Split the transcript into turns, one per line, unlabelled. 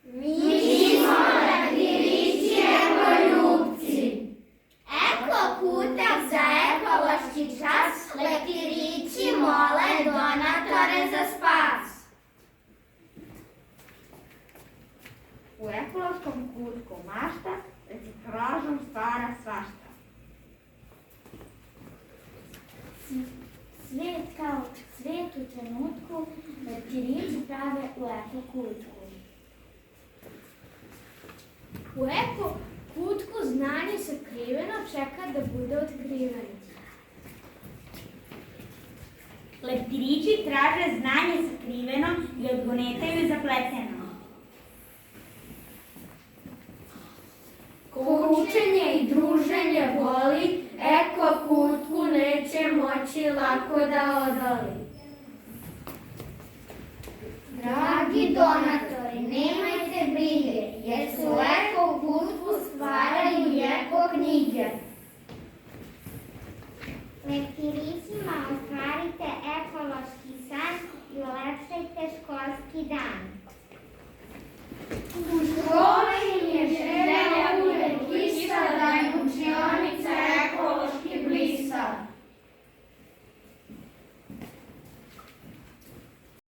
Mi smo leptirići ekoljubci. Eko kutak za ekološki čas, leptirići mole donatore za spas.
U ekološkom kutku mašta, reciklažom stvara svašta.
Svet kao cvet u trenutku, leptirići prave u eko kutku.
U eko kutku znanje sakriveno čeka da bude otkriveno.
Leptirići traže znanje sakriveno i odgonetaju zapleteno.
Ko učenje i druženje voli, eko kutku neće moći lako da odoli. Dragi donatori, nemajte brige, jer se u eko kutku stvaraju i eko knjige.
Leptirićima